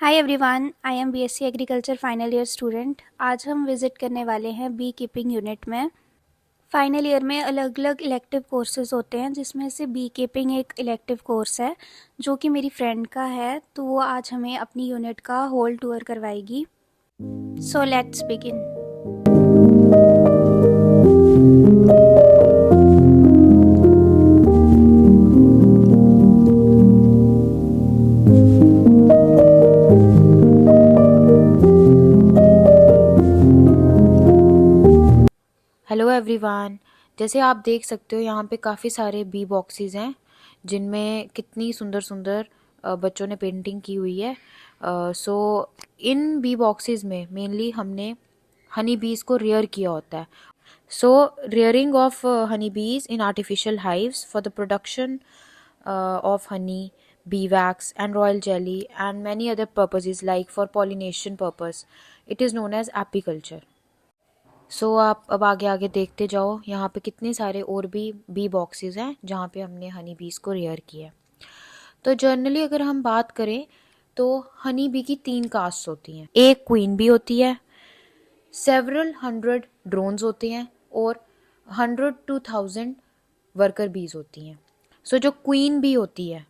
Hi everyone, I am BSc agriculture final year student. आज हम visit करने वाले हैं बी कीपिंग यूनिट में। फाइनल ईयर में अलग अलग इलेक्टिव कोर्सेज होते हैं, जिसमें से बी कीपिंग एक इलेक्टिव कोर्स है जो कि मेरी फ्रेंड का है। तो वो आज हमें अपनी यूनिट का होल टूर करवाएगी। So let's begin. Hello everyone. जैसे आप देख सकते हो यहाँ पे काफ़ी सारे बी बॉक्सेस हैं जिनमें कितनी सुंदर सुंदर बच्चों ने पेंटिंग की हुई है। सो इन बी बॉक्सेस में मेनली हमने हनी बीज को रेयर किया होता है। सो रेयरिंग ऑफ हनी बीज in artificial hives for the production of honey, bee wax and royal jelly and many other purposes like for pollination purpose, it is known as apiculture. सो आप अब आगे आगे देखते जाओ, यहाँ पे कितने सारे और भी बी बॉक्सेस हैं जहाँ पे हमने हनी बीज को रेयर किया है। तो जनरली अगर हम बात करें तो हनी बी की 3 कास्ट होती हैं। एक क्वीन बी होती है, सेवरल 100 ड्रोन्स होते हैं और 100 to 1000 वर्कर बीज होती हैं। सो जो क्वीन बी होती है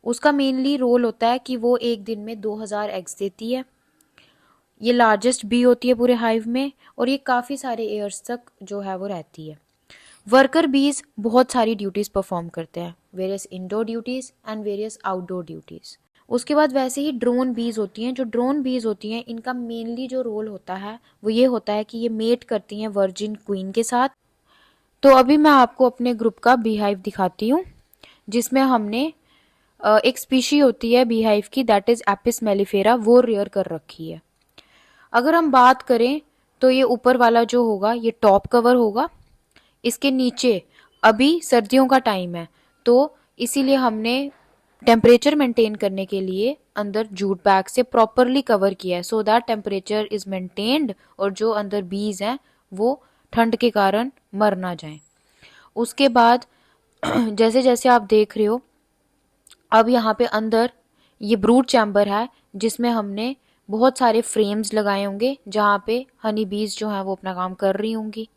उसका मेनली रोल होता है कि वो एक दिन में 2000 एग्स देती है। ये लार्जेस्ट बी होती है पूरे हाइव में और ये काफ़ी सारे ईयर्स तक जो है वो रहती है। वर्कर बीज बहुत सारी ड्यूटीज़ परफॉर्म करते हैं, various indoor duties and various outdoor duties. उसके बाद वैसे ही ड्रोन बीज होती हैं। जो ड्रोन बीज होती हैं इनका मेनली जो रोल होता है वो ये होता है कि ये मेट करती हैं वर्जिन क्वीन के साथ। तो अभी मैं आपको अपने ग्रुप का बी हाइव दिखाती हूँ जिसमें हमने एक स्पीशी होती है बी हाइव की, दैट इज़ एपिस मेलिफेरा, वो रेयर कर रखी है। अगर हम बात करें तो ये ऊपर वाला जो होगा ये टॉप कवर होगा। इसके नीचे अभी सर्दियों का टाइम है तो इसीलिए हमने टेम्परेचर मेंटेन करने के लिए अंदर जूट बैग से प्रॉपरली कवर किया है, so that temperature is maintained और जो अंदर बीज हैं वो ठंड के कारण मर ना जाएं। उसके बाद जैसे जैसे आप देख रहे हो, अब यहाँ पे अंदर ये ब्रूड चैम्बर है जिसमें हमने बहुत सारे फ्रेम्स लगाए होंगे जहाँ पे हनी बीज जो हैं वो अपना काम कर रही होंगी।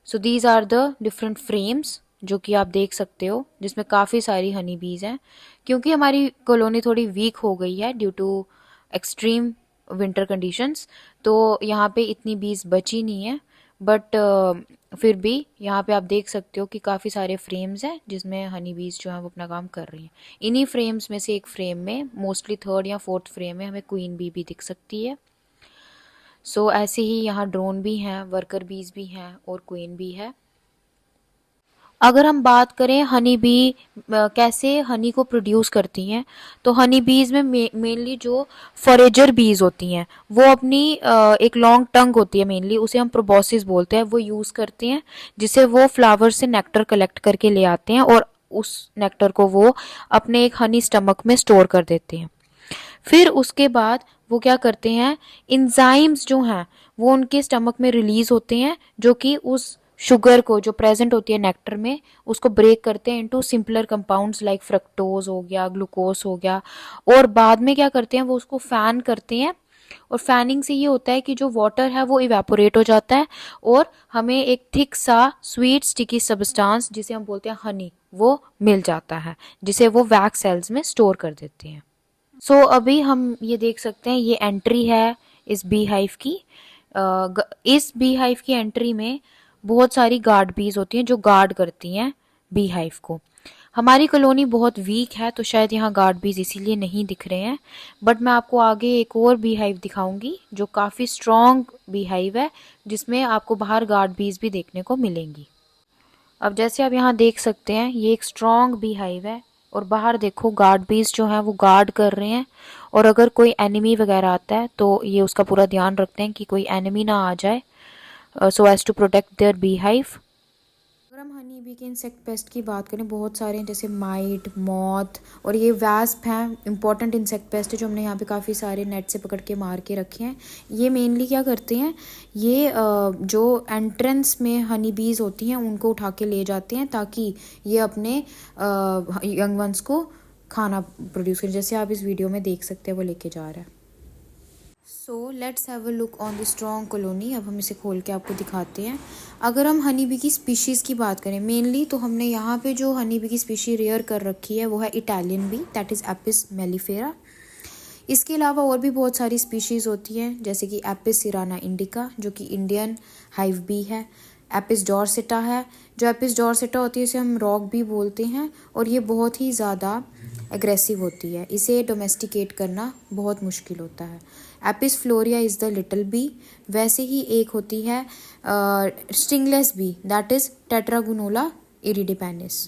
So these are the different frames जो कि आप देख सकते हो, जिसमें काफ़ी सारी हनी बीज हैं। क्योंकि हमारी कॉलोनी थोड़ी वीक हो गई है due to extreme winter conditions, तो यहाँ पे इतनी बीज बची नहीं है। बट फिर भी यहाँ पे आप देख सकते हो कि काफ़ी सारे फ्रेम्स हैं जिसमें हनी बीज जो है वो अपना काम कर रही हैं। इन्हीं फ्रेम्स में से एक फ्रेम में, मोस्टली 3rd या 4th फ्रेम में, हमें क्वीन बी भी दिख सकती है। सो ऐसे ही यहाँ ड्रोन भी हैं, वर्कर बीज भी हैं और क्वीन भी है। अगर हम बात करें हनी बी कैसे हनी को प्रोड्यूस करती हैं, तो हनी बीज में मेनली जो फॉरेजर बीज होती हैं वो अपनी एक लॉन्ग टंग होती है मेनली, उसे हम प्रोबॉसिस बोलते हैं, वो यूज़ करते हैं, जिसे वो फ्लावर से नेक्टर कलेक्ट करके ले आते हैं और उस नेक्टर को वो अपने एक हनी स्टमक में स्टोर कर देते हैं। फिर उसके बाद वो क्या करते हैं, इंजाइम्स जो हैं वो उनके स्टमक में रिलीज होते हैं जो कि उस शुगर को जो प्रेजेंट होती है नेक्टर में उसको ब्रेक करते हैं into simpler compounds like fructose हो गया, ग्लूकोज हो गया, और बाद में क्या करते हैं वो उसको फैन करते हैं। और फैनिंग से ये होता है कि जो वाटर है वो इवेपोरेट हो जाता है और हमें एक थिक सा स्वीट स्टिकी सब्सटेंस जिसे हम बोलते हैं हनी वो मिल जाता है, जिसे वो वैक्स सेल्स में स्टोर कर देते हैं। सो अभी हम ये देख सकते हैं, ये एंट्री है इस बी हाइव की। इस बी हाइव की एंट्री में बहुत सारी गार्ड बीज होती हैं जो गार्ड करती हैं बी हाइव को। हमारी कॉलोनी बहुत वीक है तो शायद यहाँ गार्ड बीज इसीलिए नहीं दिख रहे हैं, बट मैं आपको आगे एक और बी हाइव दिखाऊंगी जो काफ़ी स्ट्रॉन्ग बी हाइव है जिसमें आपको बाहर गार्ड बीज भी देखने को मिलेंगी। अब जैसे आप यहाँ देख सकते हैं ये एक स्ट्रॉन्ग बी हाइव है और बाहर देखो गार्ड बीज जो हैं वो गार्ड कर रहे हैं, और अगर कोई एनिमी वगैरह आता है तो ये उसका पूरा ध्यान रखते हैं कि कोई एनिमी ना आ जाए, so as to protect their bee hive. अगर हम हनी बी के इंसेक्ट पेस्ट की बात करें, बहुत सारे हैं जैसे माइट, मॉथ और ये वैस्प हैं, इंपॉर्टेंट इंसेक्ट पेस्ट है जो हमने यहाँ पे काफ़ी सारे नेट से पकड़ के मार के रखे हैं। ये मेनली क्या करते हैं, ये जो एंट्रेंस में हनी बीज होती हैं उनको उठा के ले जाते हैं ताकि ये अपने यंग वंस को खाना प्रोड्यूस करें, जैसे आप इस वीडियो में देख सकते हैं वो लेके जा रहा है। So let's have a look on the strong colony. अब हम इसे खोल के आपको दिखाते हैं। अगर हम हनी बी की स्पीशीज़ की बात करें मेनली, तो हमने यहाँ पे जो हनी बी की स्पीशी रेयर कर रखी है वो है Italian B, that is Apis mellifera. इसके अलावा और भी बहुत सारी स्पीशीज़ होती हैं, जैसे कि एपिस सिराना इंडिका जो कि इंडियन हाइव बी है, एपिस डॉर्सेटा है। जो एपिस डॉर्सेटा होती है इसे हम रॉक भी बोलते हैं, और ये बहुत ही ज़्यादा एग्रेसिव होती है, इसे डोमेस्टिकेट करना बहुत मुश्किल होता है। Apis florea is the little bee. वैसे ही एक होती है stingless bee, that is Tetragonula इरिडिपेनिस।